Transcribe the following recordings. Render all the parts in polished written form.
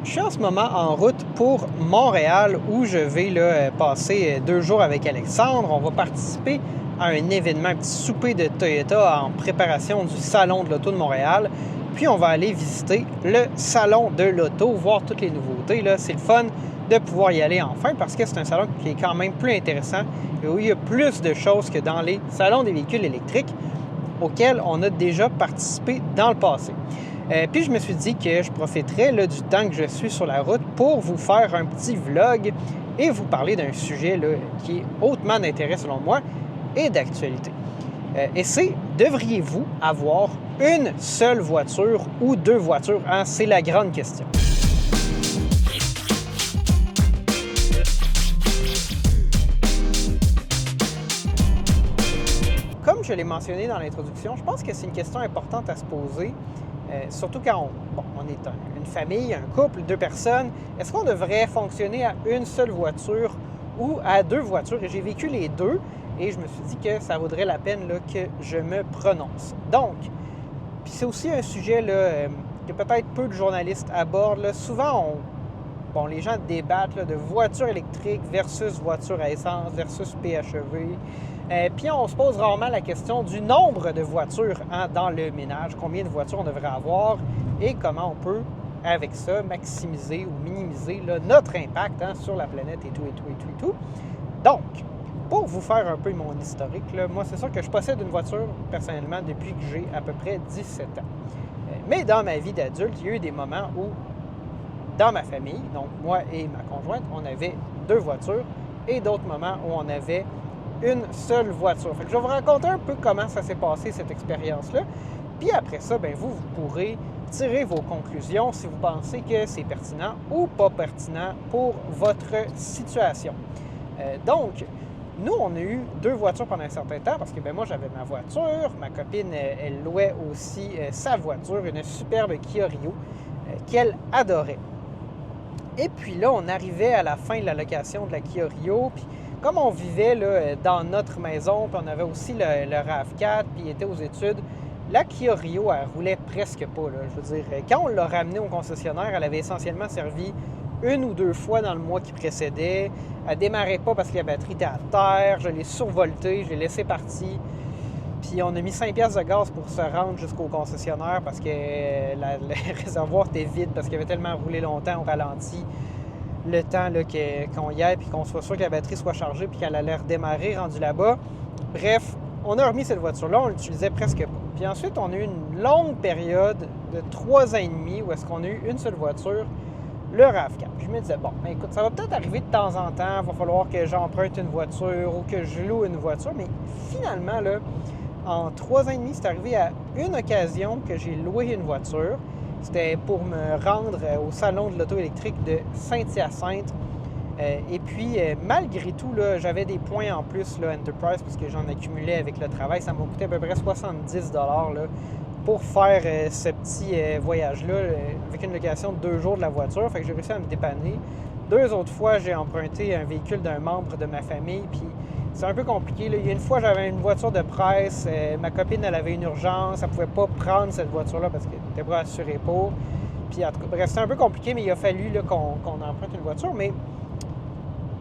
Je suis en ce moment en route pour Montréal où je vais passer 2 jours avec Alexandre. On va participer à un événement, un petit souper de Toyota en préparation du Salon de l'Auto de Montréal. Puis on va aller visiter le Salon de l'Auto, voir toutes les nouveautés. C'est le fun de pouvoir y aller enfin parce que c'est un salon qui est quand même plus intéressant et où il y a plus de choses que dans les salons des véhicules électriques auxquels on a déjà participé dans le passé. Puis je me suis dit que je profiterais du temps que je suis sur la route pour vous faire un petit vlog et vous parler d'un sujet qui est hautement d'intérêt selon moi et d'actualité. Et c'est, devriez-vous avoir une seule voiture ou deux voitures? C'est la grande question. Comme je l'ai mentionné dans l'introduction, je pense que c'est une question importante à se poser. Surtout quand on est une famille, un couple, deux personnes. Est-ce qu'on devrait fonctionner à une seule voiture ou à deux voitures? Et j'ai vécu les deux et je me suis dit que ça vaudrait la peine que je me prononce. Donc, puis c'est aussi un sujet que peut-être peu de journalistes abordent. Souvent, les gens débattent de voitures électriques versus voitures à essence versus PHEV. Puis on se pose rarement la question du nombre de voitures dans le ménage, combien de voitures on devrait avoir et comment on peut, avec ça, maximiser ou minimiser notre impact sur la planète et tout. Donc, pour vous faire un peu mon historique, moi c'est sûr que je possède une voiture personnellement depuis que j'ai à peu près 17 ans. Mais dans ma vie d'adulte, il y a eu des moments où, dans ma famille, donc moi et ma conjointe, on avait deux voitures et d'autres moments où on avait une seule voiture. Fait que je vais vous raconter un peu comment ça s'est passé, cette expérience-là. Puis après ça, vous pourrez tirer vos conclusions si vous pensez que c'est pertinent ou pas pertinent pour votre situation. Donc, nous, on a eu deux voitures pendant un certain temps parce que moi, j'avais ma voiture. Ma copine, elle louait aussi sa voiture, une superbe Kia Rio qu'elle adorait. Et puis là, on arrivait à la fin de la location de la Kia Rio, puis comme on vivait dans notre maison, puis on avait aussi le RAV4, puis il était aux études, la Kia Rio, elle roulait presque pas. Je veux dire, quand on l'a ramenée au concessionnaire, elle avait essentiellement servi une ou deux fois dans le mois qui précédait. Elle démarrait pas parce que la batterie était à terre. Je l'ai survoltée, je l'ai laissée partie. Puis on a mis 5$ de gaz pour se rendre jusqu'au concessionnaire parce que le réservoir était vide parce qu'il avait tellement roulé longtemps au ralenti. Le temps qu'on y aille puis qu'on soit sûr que la batterie soit chargée puis qu'elle allait redémarrer rendue là-bas. Bref, on a remis cette voiture-là, on l'utilisait presque pas. Puis ensuite, on a eu une longue période de 3 ans et demi où est-ce qu'on a eu une seule voiture, le RAV4. Puis je me disais, écoute, ça va peut-être arriver de temps en temps, il va falloir que j'emprunte une voiture ou que je loue une voiture. Mais finalement, en 3 ans et demi, c'est arrivé à une occasion que j'ai loué une voiture. C'était pour me rendre au Salon de l'Auto électrique de Saint-Hyacinthe. Et puis, malgré tout, j'avais des points en plus, Enterprise, parce que j'en accumulais avec le travail. Ça m'a coûté à peu près 70$ pour faire ce petit voyage-là avec une location de 2 jours de la voiture. Fait que j'ai réussi à me dépanner. 2 autres fois, j'ai emprunté un véhicule d'un membre de ma famille. Puis, c'est un peu compliqué. Il y a une fois, j'avais une voiture de presse. Ma copine, elle avait une urgence. Elle ne pouvait pas prendre cette voiture-là parce qu'elle n'était pas assurée pour. Puis, en tout cas, bref, c'était un peu compliqué, mais il a fallu qu'on emprunte une voiture. Mais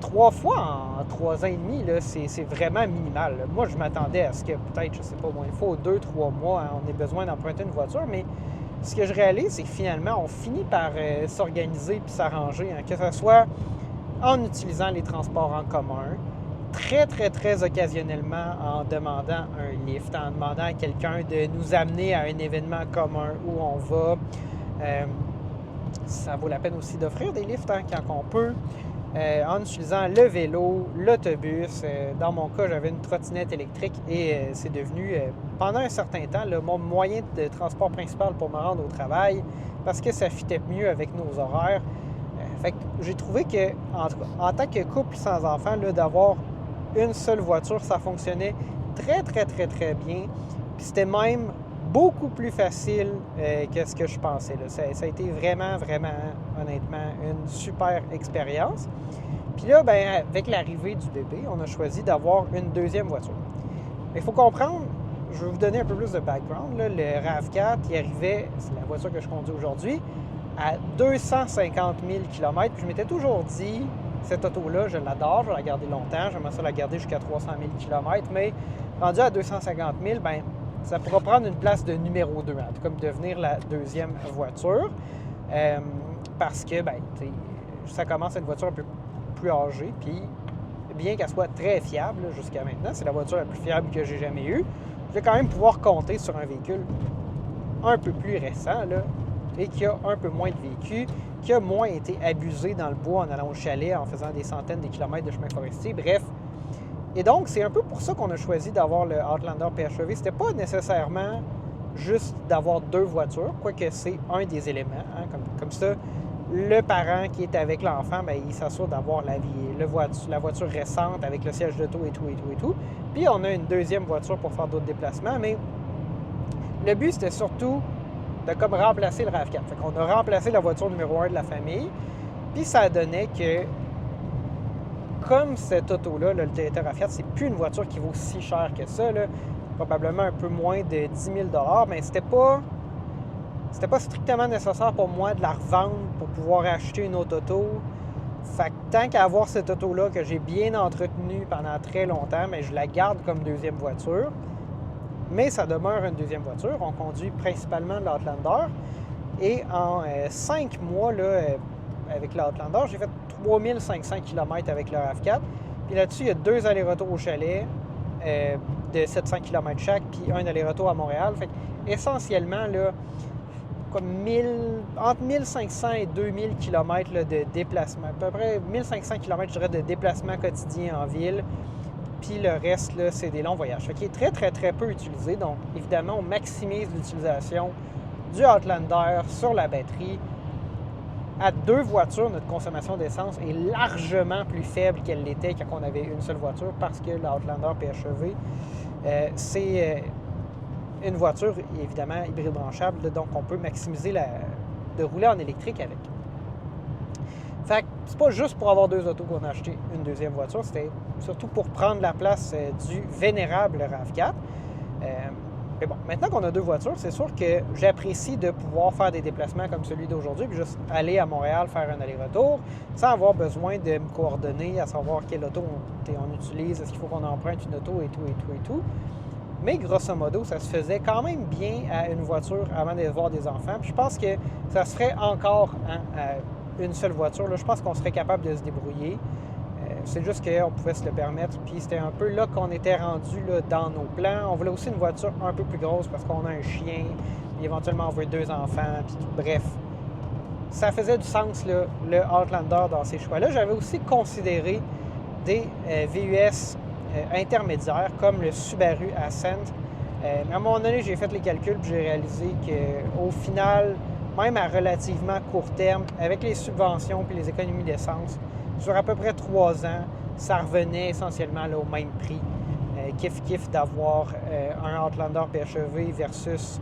3 fois en 3 ans et demi, c'est vraiment minimal. Moi, je m'attendais à ce que peut-être, je sais pas, il faut 2-3 mois, on ait besoin d'emprunter une voiture. Mais ce que je réalise, c'est que finalement, on finit par s'organiser puis s'arranger, que ce soit en utilisant les transports en commun, très, très, très occasionnellement en demandant un lift, en demandant à quelqu'un de nous amener à un événement commun où on va. Ça vaut la peine aussi d'offrir des lifts quand on peut. En utilisant le vélo, l'autobus. Dans mon cas, j'avais une trottinette électrique et c'est devenu, pendant un certain temps, mon moyen de transport principal pour me rendre au travail parce que ça fitait mieux avec nos horaires. Fait que j'ai trouvé que, en tant que couple sans enfant, d'avoir une seule voiture, ça fonctionnait très, très, très, très bien. Puis c'était même beaucoup plus facile que ce que je pensais. Ça a été vraiment, vraiment, honnêtement, une super expérience. Puis là, avec l'arrivée du bébé, on a choisi d'avoir une deuxième voiture. Mais il faut comprendre, je vais vous donner un peu plus de background. Le RAV4, il arrivait, c'est la voiture que je conduis aujourd'hui, à 250 000 km. Puis je m'étais toujours dit, cette auto-là, je l'adore, je vais la garder longtemps, j'aimerais ça la garder jusqu'à 300 000 km, mais rendu à 250 000, ben, ça pourra prendre une place de numéro 2, comme devenir la deuxième voiture, parce que ben, ça commence à être une voiture un peu plus âgée, puis bien qu'elle soit très fiable jusqu'à maintenant, c'est la voiture la plus fiable que j'ai jamais eue, je vais quand même pouvoir compter sur un véhicule un peu plus récent, là, et qui a un peu moins de vécu, qui a moins été abusé dans le bois en allant au chalet, en faisant des centaines de kilomètres de chemin forestier, bref. Et donc, c'est un peu pour ça qu'on a choisi d'avoir le Outlander PHEV. C'était pas nécessairement juste d'avoir deux voitures, quoique c'est un des éléments. Hein, comme ça, le parent qui est avec l'enfant, bien, il s'assure d'avoir la voiture récente avec le siège d'auto et tout, et tout, et tout. Puis on a une deuxième voiture pour faire d'autres déplacements, mais le but, c'était surtout de comme remplacer le RAV4. Fait qu'on a remplacé la voiture numéro 1 de la famille, puis ça donnait que, comme cette auto-là, le Toyota RAV4, c'est plus une voiture qui vaut si cher que ça, là, probablement un peu moins de 10 000 $, mais c'était pas strictement nécessaire pour moi de la revendre pour pouvoir acheter une autre auto. Fait que tant qu'à avoir cette auto-là que j'ai bien entretenue pendant très longtemps, mais je la garde comme deuxième voiture. Mais ça demeure une deuxième voiture. On conduit principalement l'Outlander. Et en 5 mois, là, avec l'Outlander, j'ai fait 3500 km avec le RAV4. Puis là-dessus, il y a 2 allers-retours au chalet de 700 km chaque, puis un aller-retour à Montréal. Fait essentiellement, là, comme entre 1500 et 2000 km là, de déplacement. À peu près 1500 km, je dirais, de déplacement quotidien en ville. Puis le reste, là, c'est des longs voyages. Fait qu'il est très, très, très peu utilisé. Donc, évidemment, on maximise l'utilisation du Outlander sur la batterie. À 2 voitures, notre consommation d'essence est largement plus faible qu'elle l'était quand on avait une seule voiture parce que l'Outlander PHEV, c'est une voiture, évidemment, hybride branchable. Donc, on peut maximiser de rouler en électrique avec. Fait que c'est pas juste pour avoir 2 autos qu'on a acheté une deuxième voiture, c'était surtout pour prendre la place du vénérable RAV4. Mais bon, maintenant qu'on a 2 voitures, c'est sûr que j'apprécie de pouvoir faire des déplacements comme celui d'aujourd'hui, puis juste aller à Montréal faire un aller-retour, sans avoir besoin de me coordonner, à savoir quelle auto on utilise, est-ce qu'il faut qu'on emprunte une auto et tout, et tout, et tout. Mais grosso modo, ça se faisait quand même bien à une voiture avant d'avoir des enfants. Puis je pense que ça se ferait encore à une seule voiture. Là, je pense qu'on serait capable de se débrouiller. C'est juste qu'on pouvait se le permettre. Puis c'était un peu là qu'on était rendu là, dans nos plans. On voulait aussi une voiture un peu plus grosse parce qu'on a un chien. Puis éventuellement, on veut 2 enfants. Puis bref, ça faisait du sens, là, le Outlander dans ces choix-là. J'avais aussi considéré des VUS intermédiaires comme le Subaru Ascent. Mais à un moment donné, j'ai fait les calculs et j'ai réalisé qu'au final, même à relativement court terme, avec les subventions et les économies d'essence, sur à peu près 3 ans, ça revenait essentiellement là, au même prix. Kiff d'avoir un Outlander PHEV versus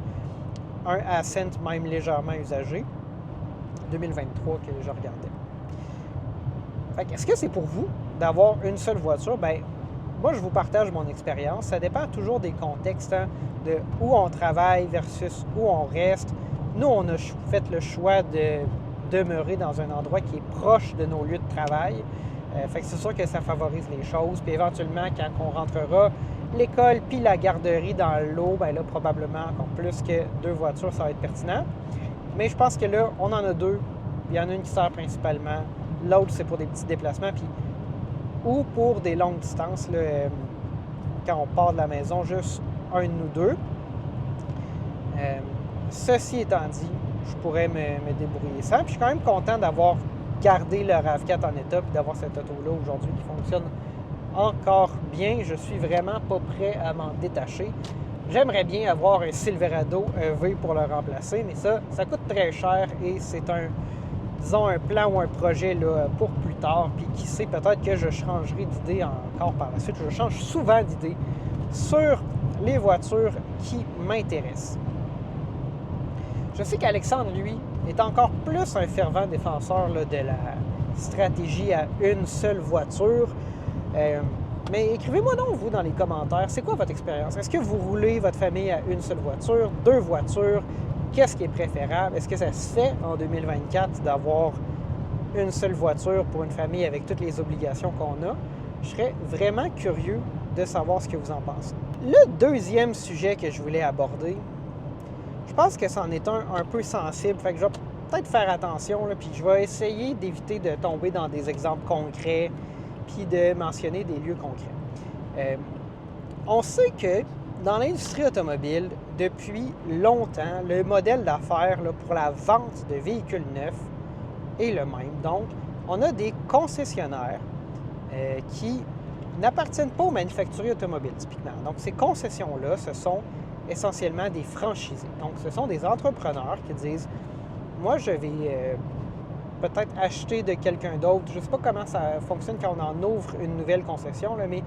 un Ascent même légèrement usagé. 2023 que je regardais. Fait que, est-ce que c'est pour vous d'avoir une seule voiture? Bien, moi, je vous partage mon expérience. Ça dépend toujours des contextes, hein, de où on travaille versus où on reste. Nous, on a fait le choix de demeurer dans un endroit qui est proche de nos lieux de travail. Fait que c'est sûr que ça favorise les choses. Puis éventuellement, quand on rentrera, l'école puis la garderie dans l'eau, bien là, probablement encore plus que 2 voitures, ça va être pertinent. Mais je pense que là, on en a 2. Il y en a une qui sert principalement. L'autre, c'est pour des petits déplacements. Puis ou pour des longues distances, là, quand on part de la maison, juste un de nous 2. Ceci étant dit, je pourrais me débrouiller sans. Puis je suis quand même content d'avoir gardé le RAV4 en état et d'avoir cette auto-là aujourd'hui qui fonctionne encore bien. Je suis vraiment pas prêt à m'en détacher. J'aimerais bien avoir un Silverado EV pour le remplacer, mais ça coûte très cher et c'est un plan ou un projet là, pour plus tard. Puis qui sait, peut-être que je changerai d'idée encore par la suite. Je change souvent d'idée sur les voitures qui m'intéressent. Je sais qu'Alexandre, lui, est encore plus un fervent défenseur là, de la stratégie à une seule voiture. Mais écrivez-moi donc, vous, dans les commentaires, c'est quoi votre expérience? Est-ce que vous roulez votre famille à une seule voiture, 2 voitures? Qu'est-ce qui est préférable? Est-ce que ça se fait en 2024 d'avoir une seule voiture pour une famille avec toutes les obligations qu'on a? Je serais vraiment curieux de savoir ce que vous en pensez. Le deuxième sujet que je voulais aborder, je pense que c'en est un peu sensible, fait que je vais peut-être faire attention, là, puis je vais essayer d'éviter de tomber dans des exemples concrets, puis de mentionner des lieux concrets. On sait que dans l'industrie automobile, depuis longtemps, le modèle d'affaires là, pour la vente de véhicules neufs est le même. Donc, on a des concessionnaires qui n'appartiennent pas aux manufacturiers automobiles, typiquement. Donc, ces concessions-là, ce sont essentiellement des franchisés. Donc, ce sont des entrepreneurs qui disent « Moi, je vais peut-être acheter de quelqu'un d'autre. » Je ne sais pas comment ça fonctionne quand on en ouvre une nouvelle concession, là, mais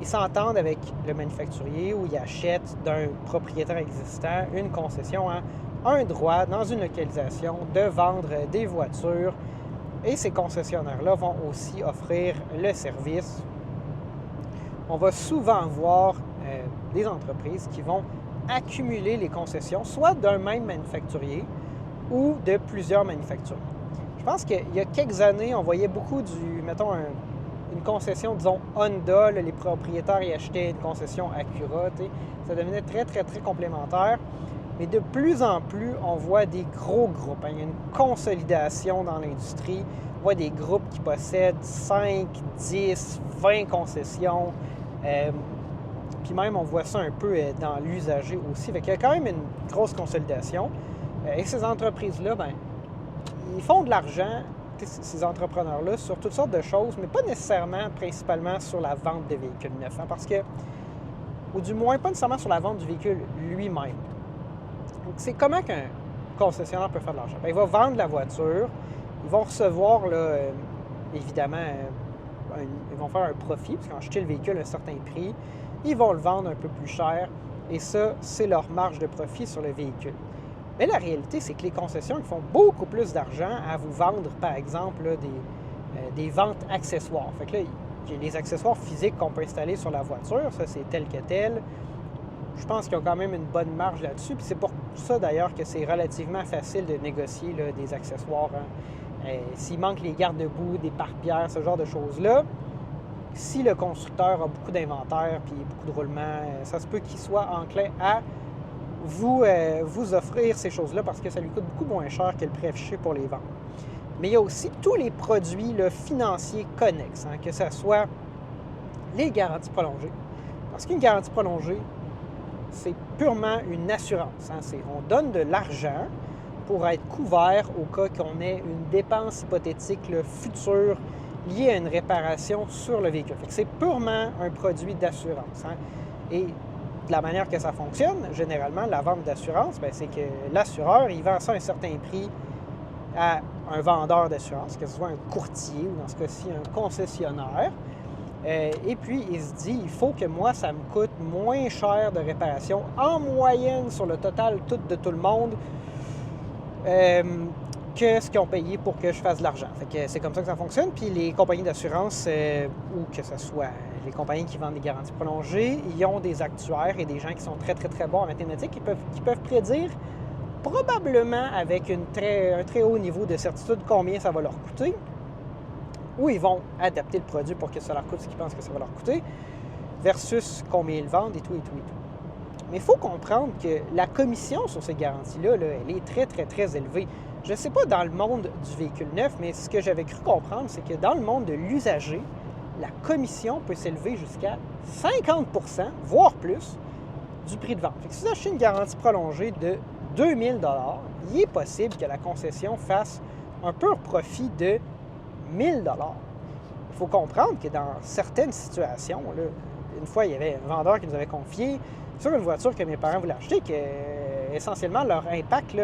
ils s'entendent avec le manufacturier ou ils achètent d'un propriétaire existant une concession, un droit dans une localisation de vendre des voitures. Et ces concessionnaires-là vont aussi offrir le service. On va souvent voir des entreprises qui vont accumuler les concessions, soit d'un même manufacturier ou de plusieurs manufacturiers. Je pense qu'il y a quelques années, on voyait beaucoup mettons, une concession, disons, Honda, là, les propriétaires y achetaient une concession Acura, ça devenait très, très, très complémentaire. Mais de plus en plus, on voit des gros groupes. Il y a une consolidation dans l'industrie. On voit des groupes qui possèdent 5, 10, 20 concessions. Puis même, on voit ça un peu dans l'usager aussi. Fait qu'il y a quand même une grosse consolidation. Et ces entreprises-là, ils font de l'argent, ces entrepreneurs-là, sur toutes sortes de choses, mais pas nécessairement, principalement sur la vente de véhicules neufs. Parce que, ou du moins, pas nécessairement sur la vente du véhicule lui-même. Donc, c'est comment qu'un concessionnaire peut faire de l'argent? Il va vendre la voiture, ils vont recevoir, là, évidemment, ils vont faire un profit, parce qu'ils ont acheté le véhicule à un certain prix, ils vont le vendre un peu plus cher, et ça, c'est leur marge de profit sur le véhicule. Mais la réalité, c'est que les concessions, ils font beaucoup plus d'argent à vous vendre, par exemple, là, des ventes accessoires. Fait que là, il y a les accessoires physiques qu'on peut installer sur la voiture, ça, c'est tel que tel. Je pense qu'ils ont quand même une bonne marge là-dessus. Puis c'est pour ça, d'ailleurs, que c'est relativement facile de négocier là, des accessoires. S'il manque les garde-boue, des pare-pierres, ce genre de choses-là, si le constructeur a beaucoup d'inventaire puis beaucoup de roulements, ça se peut qu'il soit enclin à vous offrir ces choses-là parce que ça lui coûte beaucoup moins cher que le prix affiché pour les vendre. Mais il y a aussi tous les produits là, financiers connexes, que ce soit les garanties prolongées. Parce qu'une garantie prolongée, c'est purement une assurance. On donne de l'argent pour être couvert au cas qu'on ait une dépense hypothétique là, future liée à une réparation sur le véhicule. C'est purement un produit d'assurance. Et de la manière que ça fonctionne, généralement, la vente d'assurance, c'est que l'assureur, il vend ça à un certain prix à un vendeur d'assurance, que ce soit un courtier ou dans ce cas-ci un concessionnaire. Et puis, il se dit, il faut que moi, ça me coûte moins cher de réparation en moyenne sur le total de tout le monde que ce qu'ils ont payé pour que je fasse de l'argent. Fait que c'est comme ça que ça fonctionne. Puis les compagnies d'assurance, ou que ce soit les compagnies qui vendent des garanties prolongées, ils ont des actuaires et des gens qui sont très, très, très bons en mathématiques qui peuvent prédire probablement avec un très haut niveau de certitude combien ça va leur coûter, ou ils vont adapter le produit pour que ça leur coûte ce qu'ils pensent que ça va leur coûter, versus combien ils vendent et tout, et tout, et tout. Mais il faut comprendre que la commission sur ces garanties-là, elle est très, très, très élevée. Je ne sais pas dans le monde du véhicule neuf, mais ce que j'avais cru comprendre, c'est que dans le monde de l'usager, la commission peut s'élever jusqu'à 50 %, voire plus, du prix de vente. Fait que si vous achetez une garantie prolongée de 2000 $, il est possible que la concession fasse un pur profit de 1000 $. Il faut comprendre que dans certaines situations, là, une fois, il y avait un vendeur qui nous avait confié sur une voiture que mes parents voulaient acheter, que essentiellement leur impact là,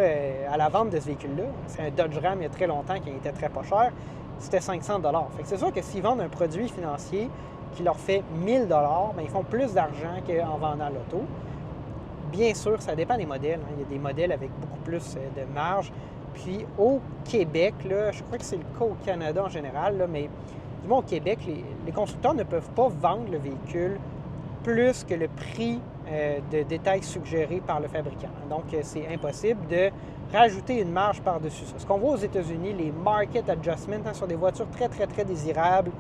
à la vente de ce véhicule-là, c'est un Dodge Ram il y a très longtemps qui était très pas cher, c'était 500 $. Fait que c'est sûr que s'ils vendent un produit financier qui leur fait 1000 $, ils font plus d'argent qu'en vendant l'auto. Bien sûr, ça dépend des modèles. Il y a des modèles avec beaucoup plus de marge. Puis au Québec, là, je crois que c'est le cas au Canada en général, là, mais du moins au Québec, les constructeurs ne peuvent pas vendre le véhicule plus que le prix de détail suggéré par le fabricant. Donc, c'est impossible de rajouter une marge par-dessus ça. Ce qu'on voit aux États-Unis, les market adjustments sur des voitures très, très, très désirables.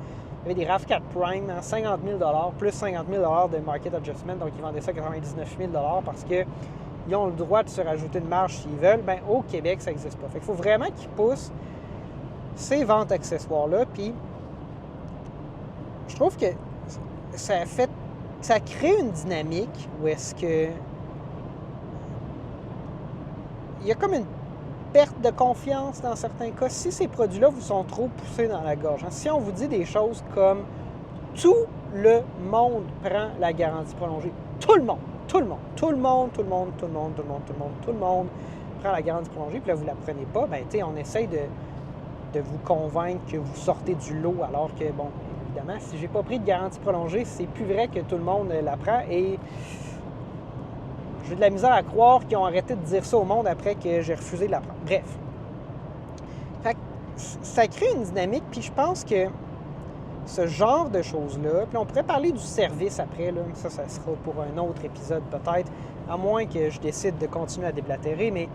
Il y avait des RAV4 Prime, 50 000 plus 50 000 de market adjustment. Donc, ils vendaient ça à 99 000 parce qu'ils ont le droit de se rajouter une marge s'ils veulent. Bien, au Québec, ça n'existe pas. Fait qu'il faut vraiment qu'ils poussent ces ventes accessoires-là. Puis, je trouve que ça crée une dynamique où est-ce que il y a comme une perte de confiance dans certains cas. Si ces produits-là vous sont trop poussés dans la gorge, si on vous dit des choses comme tout le monde prend la garantie prolongée, tout le monde prend la garantie prolongée, puis là, vous ne la prenez pas, bien, on essaye de vous convaincre que vous sortez du lot, alors que, bon, évidemment, si j'ai pas pris de garantie prolongée, c'est plus vrai que tout le monde la prend, et j'ai de la misère à croire qu'ils ont arrêté de dire ça au monde après que j'ai refusé de la prendre. Bref. Fait que ça crée une dynamique, puis je pense que ce genre de choses-là, puis on pourrait parler du service après, là, ça sera pour un autre épisode peut-être, à moins que je décide de continuer à déblatérer, mais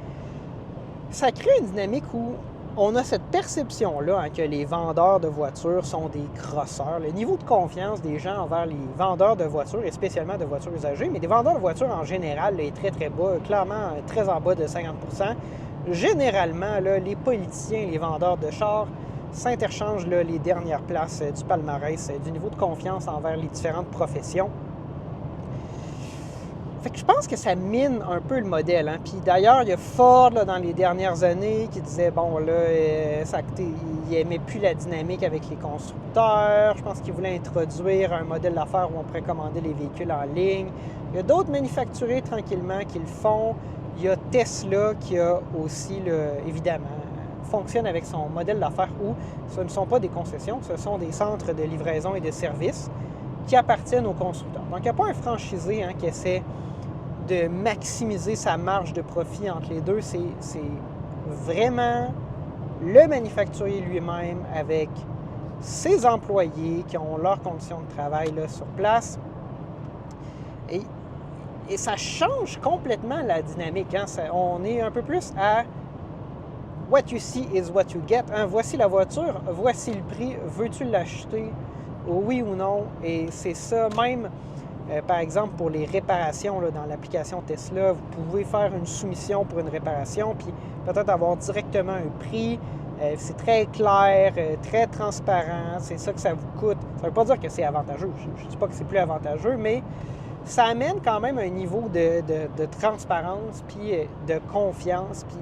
ça crée une dynamique où on a cette perception-là que les vendeurs de voitures sont des crosseurs. Le niveau de confiance des gens envers les vendeurs de voitures, et spécialement de voitures usagées, mais des vendeurs de voitures en général là, est très, très bas, clairement très en bas de 50 %. Généralement, là, les politiciens, les vendeurs de chars s'interchangent là, les dernières places du palmarès, du niveau de confiance envers les différentes professions. Fait que je pense que ça mine un peu le modèle. Hein. Puis d'ailleurs, il y a Ford, là, dans les dernières années, qui disait, bon, là, il n'aimait plus la dynamique avec les constructeurs. Je pense qu'il voulait introduire un modèle d'affaires où on pourrait commander les véhicules en ligne. Il y a d'autres manufacturiers, tranquillement, qui le font. Il y a Tesla qui a aussi, là, évidemment, fonctionne avec son modèle d'affaires où ce ne sont pas des concessions, ce sont des centres de livraison et de services qui appartiennent aux constructeurs. Donc, il n'y a pas un franchisé qui essaie de maximiser sa marge de profit entre les deux. C'est vraiment le manufacturier lui-même avec ses employés qui ont leurs conditions de travail là, sur place. Et ça change complètement la dynamique. Hein. On est un peu plus à what you see is what you get. Hein. Voici la voiture, voici le prix, veux-tu l'acheter, oui ou non? Et c'est ça, même par exemple pour les réparations là, dans l'application Tesla, vous pouvez faire une soumission pour une réparation, puis peut-être avoir directement un prix. C'est très clair, très transparent, c'est ça que ça vous coûte. Ça ne veut pas dire que c'est avantageux, je ne dis pas que c'est plus avantageux, mais ça amène quand même un niveau de transparence, puis de confiance, puis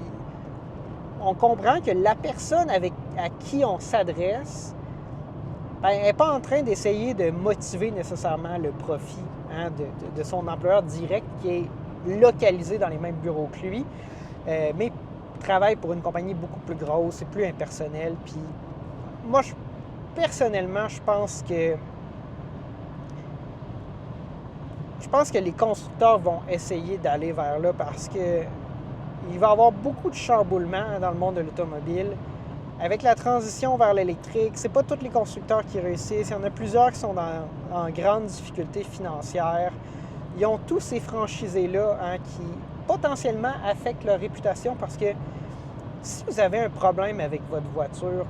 on comprend que la personne à qui on s'adresse, elle n'est pas en train d'essayer de motiver nécessairement le profit de son employeur direct qui est localisé dans les mêmes bureaux que lui, mais travaille pour une compagnie beaucoup plus grosse et plus impersonnelle. Puis moi, personnellement, je pense que les constructeurs vont essayer d'aller vers là parce que il va y avoir beaucoup de chamboulements dans le monde de l'automobile. Avec la transition vers l'électrique, c'est pas tous les constructeurs qui réussissent. Il y en a plusieurs qui sont en grande difficulté financière. Ils ont tous ces franchisés-là qui potentiellement affectent leur réputation parce que si vous avez un problème avec votre voiture,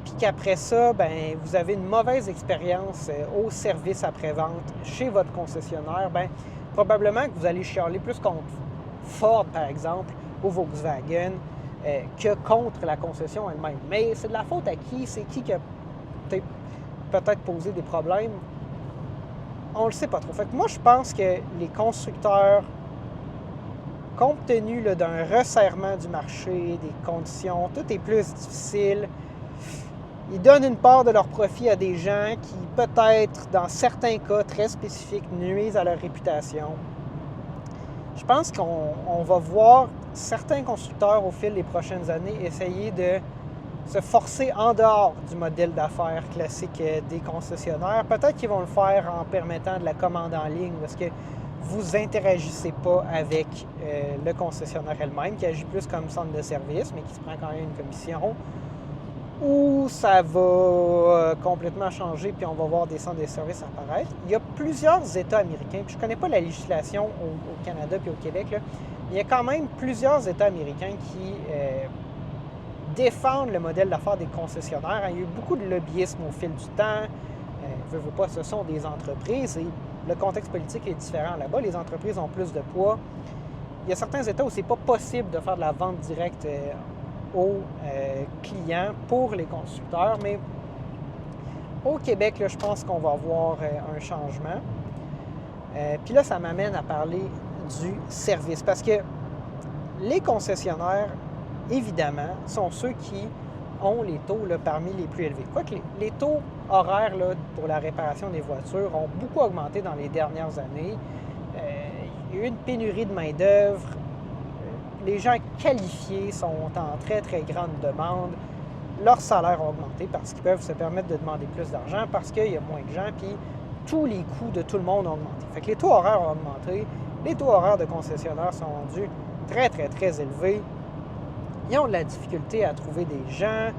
puis qu'après ça, vous avez une mauvaise expérience au service après-vente chez votre concessionnaire, probablement que vous allez chialer plus contre Ford, par exemple, ou Volkswagen, que contre la concession elle-même. Mais c'est de la faute à qui? C'est qui a peut-être posé des problèmes? On le sait pas trop. Fait que moi, je pense que les constructeurs, compte tenu là, d'un resserrement du marché, des conditions, tout est plus difficile, ils donnent une part de leur profit à des gens qui, peut-être, dans certains cas très spécifiques, nuisent à leur réputation. Je pense qu'on va voir certains constructeurs au fil des prochaines années essayer de se forcer en dehors du modèle d'affaires classique des concessionnaires. Peut-être qu'ils vont le faire en permettant de la commande en ligne parce que vous interagissez pas avec le concessionnaire elle-même qui agit plus comme centre de service mais qui se prend quand même une commission. ou ça va complètement changer puis on va voir des centres de services apparaître. Il y a plusieurs États américains, puis je ne connais pas la législation au Canada puis au Québec, là, mais il y a quand même plusieurs États américains qui défendent le modèle d'affaires des concessionnaires. Il y a eu beaucoup de lobbyisme au fil du temps. Veux pas, ce sont des entreprises et le contexte politique est différent là-bas. Les entreprises ont plus de poids. Il y a certains États où c'est pas possible de faire de la vente directe aux clients pour les constructeurs, mais au Québec, là, je pense qu'on va avoir un changement. Puis là, ça m'amène à parler du service, parce que les concessionnaires, évidemment, sont ceux qui ont les taux là, parmi les plus élevés. Quoique les taux horaires là, pour la réparation des voitures ont beaucoup augmenté dans les dernières années. Il y a eu une pénurie de main-d'œuvre. Les gens qualifiés sont en très, très grande demande. Leurs salaires ont augmenté parce qu'ils peuvent se permettre de demander plus d'argent, parce qu'il y a moins de gens, puis tous les coûts de tout le monde ont augmenté. Fait que les taux horaires ont augmenté. Les taux horaires de concessionnaires sont rendus très, très, très élevés. Ils ont de la difficulté à trouver des gens.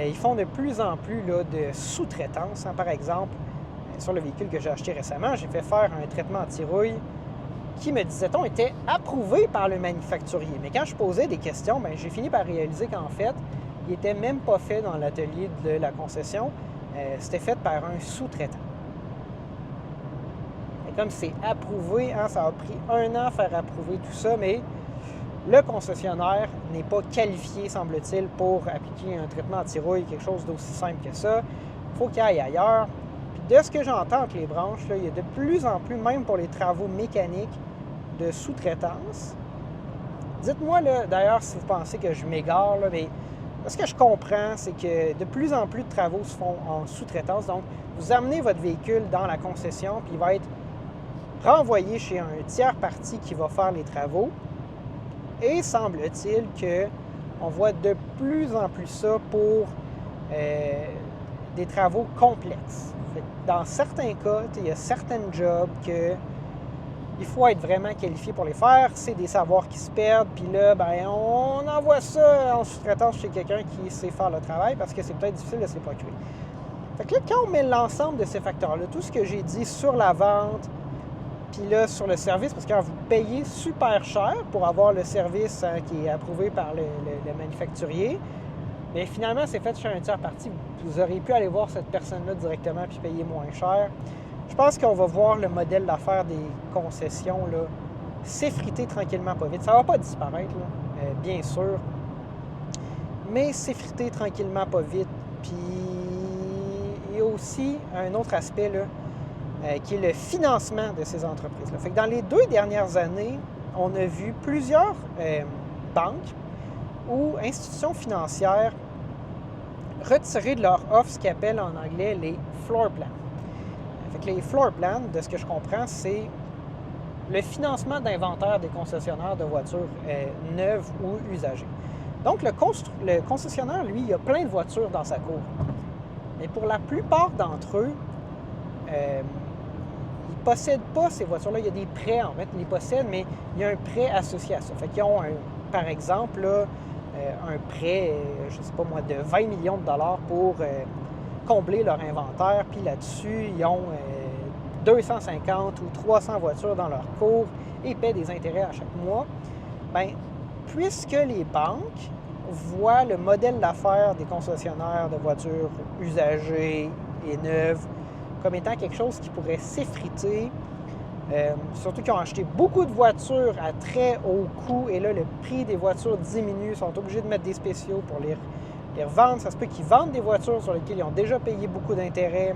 Ils font de plus en plus là, de sous-traitance. Par exemple, sur le véhicule que j'ai acheté récemment, j'ai fait faire un traitement anti-rouille qui, me disait-on, était approuvé par le manufacturier. Mais quand je posais des questions, j'ai fini par réaliser qu'en fait, il n'était même pas fait dans l'atelier de la concession. C'était fait par un sous-traitant. Et comme c'est approuvé, ça a pris 1 an à faire approuver tout ça, mais le concessionnaire n'est pas qualifié, semble-t-il, pour appliquer un traitement anti-rouille, quelque chose d'aussi simple que ça. Il faut qu'il aille ailleurs. Puis de ce que j'entends entre les branches, là, il y a de plus en plus, même pour les travaux mécaniques, de sous-traitance. Dites-moi, d'ailleurs, si vous pensez que je m'égare, là, mais ce que je comprends, c'est que de plus en plus de travaux se font en sous-traitance. Donc, vous amenez votre véhicule dans la concession, puis il va être renvoyé chez un tiers parti qui va faire les travaux. Et semble-t-il qu'on voit de plus en plus ça pour des travaux complexes. Dans certains cas, il y a certains jobs qu'il faut être vraiment qualifié pour les faire. C'est des savoirs qui se perdent, puis là, on envoie ça en sous-traitance chez quelqu'un qui sait faire le travail parce que c'est peut-être difficile de se les procurer. Fait que là, quand on met l'ensemble de ces facteurs-là, tout ce que j'ai dit sur la vente, puis là, sur le service, parce que quand vous payez super cher pour avoir le service qui est approuvé par le manufacturier, mais finalement, c'est fait chez un tiers parti. Vous auriez pu aller voir cette personne-là directement puis payer moins cher. Je pense qu'on va voir le modèle d'affaires des concessions là, s'effriter tranquillement pas vite. Ça ne va pas disparaître, là, bien sûr, mais s'effriter tranquillement pas vite. Puis il y a aussi un autre aspect là, qui est le financement de ces entreprises-là. Fait que dans les 2 dernières années, on a vu plusieurs banques ou institutions financières retirer de leur offre ce qu'ils appellent en anglais les floor plans. Fait que les floor plans, de ce que je comprends, c'est le financement d'inventaire des concessionnaires de voitures neuves ou usagées. Donc, le concessionnaire, lui, il a plein de voitures dans sa cour. Mais pour la plupart d'entre eux, ils ne possèdent pas ces voitures-là. Il y a des prêts, en fait, ils les possèdent, mais il y a un prêt associé à ça. Fait qu'ils ont, par exemple, là, un prêt, je ne sais pas moi, de 20 millions de dollars pour combler leur inventaire. Puis là-dessus, ils ont 250 ou 300 voitures dans leur cours et paient des intérêts à chaque mois. Bien, puisque les banques voient le modèle d'affaires des concessionnaires de voitures usagées et neuves comme étant quelque chose qui pourrait s'effriter, surtout qu'ils ont acheté beaucoup de voitures à très haut coût et là, le prix des voitures diminue, ils sont obligés de mettre des spéciaux pour les revendre. Ça se peut qu'ils vendent des voitures sur lesquelles ils ont déjà payé beaucoup d'intérêts,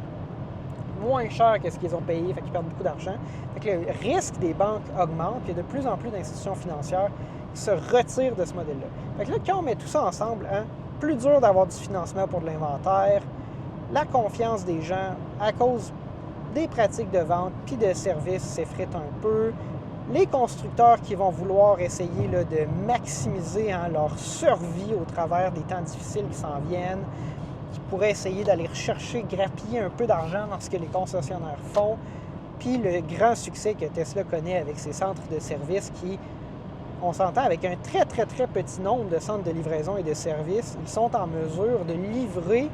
moins cher que ce qu'ils ont payé, fait qu'ils perdent beaucoup d'argent. Fait que le risque des banques augmente, puis il y a de plus en plus d'institutions financières qui se retirent de ce modèle-là. Fait que là, quand on met tout ça ensemble, plus dur d'avoir du financement pour de l'inventaire, la confiance des gens à cause des pratiques de vente puis de services s'effrite un peu. Les constructeurs qui vont vouloir essayer là, de maximiser leur survie au travers des temps difficiles qui s'en viennent, qui pourraient essayer d'aller rechercher, grappiller un peu d'argent dans ce que les concessionnaires font. Puis le grand succès que Tesla connaît avec ses centres de services qui on s'entend avec un très, très, très petit nombre de centres de livraison et de services, ils sont en mesure de livrer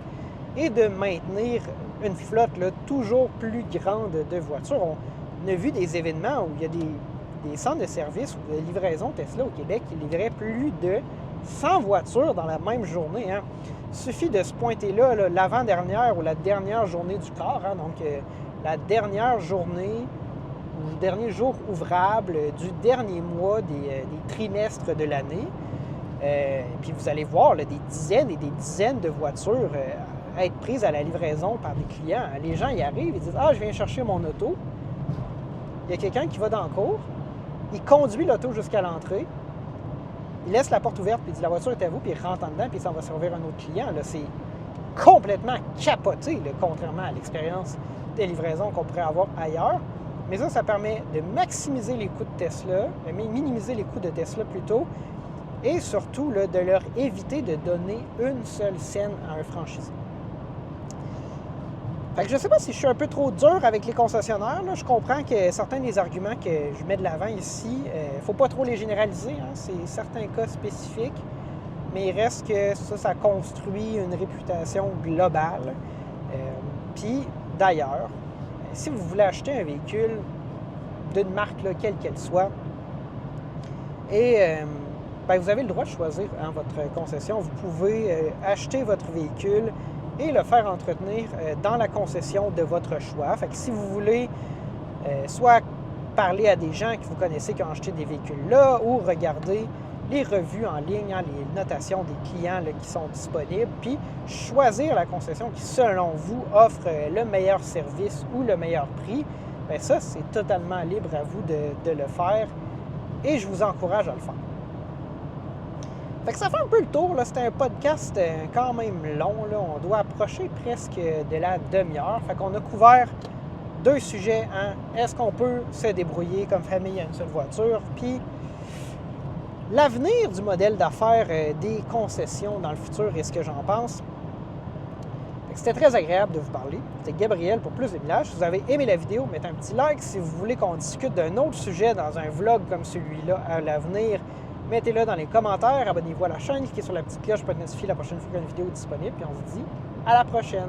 et de maintenir une flotte là, toujours plus grande de voitures. On a vu des événements où il y a des centres de services ou de livraison Tesla au Québec qui livraient plus de 100 voitures dans la même journée. Hein. Il suffit de se pointer là, l'avant-dernière ou la dernière journée du quart, hein, donc la dernière journée ou le dernier jour ouvrable du dernier mois des trimestres de l'année. Puis vous allez voir là, des dizaines et des dizaines de voitures être prises à la livraison par des clients. Les gens y arrivent et disent « Ah, je viens chercher mon auto. » Il y a quelqu'un qui va dans le cours, il conduit l'auto jusqu'à l'entrée, il laisse la porte ouverte, puis il dit « La voiture est à vous », puis il rentre en dedans, puis ça va servir un autre client. Là, c'est complètement capoté, là, contrairement à l'expérience de livraison qu'on pourrait avoir ailleurs. Mais ça permet de maximiser les coûts de Tesla, de minimiser les coûts de Tesla plutôt, et surtout là, de leur éviter de donner une seule scène à un franchisé. Fait que je ne sais pas si je suis un peu trop dur avec les concessionnaires. Là. Je comprends que certains des arguments que je mets de l'avant ici, il ne faut pas trop les généraliser. Hein. C'est certains cas spécifiques, mais il reste que ça construit une réputation globale. Puis, d'ailleurs, si vous voulez acheter un véhicule d'une marque, là, quelle qu'elle soit, et vous avez le droit de choisir hein, votre concession. Vous pouvez acheter votre véhicule et le faire entretenir dans la concession de votre choix. Fait que si vous voulez soit parler à des gens que vous connaissez qui ont acheté des véhicules là, ou regarder les revues en ligne, hein, les notations des clients là, qui sont disponibles, puis choisir la concession qui, selon vous, offre le meilleur service ou le meilleur prix, bien ça, c'est totalement libre à vous de le faire et je vous encourage à le faire. Fait que ça fait un peu le tour, là. C'était un podcast quand même long, là. On doit approcher presque de la demi-heure. Fait qu'on a couvert 2 sujets. Hein. Est-ce qu'on peut se débrouiller comme famille à une seule voiture? Puis l'avenir du modèle d'affaires des concessions dans le futur et ce que j'en pense. C'était très agréable de vous parler. C'était Gabriel pour Plus de Millage. Si vous avez aimé la vidéo, mettez un petit like. Si vous voulez qu'on discute d'un autre sujet dans un vlog comme celui-là à l'avenir, mettez-le dans les commentaires. Abonnez-vous à la chaîne, cliquez sur la petite cloche pour être notifié la prochaine fois qu'il y a une vidéo disponible. Puis on se dit à la prochaine!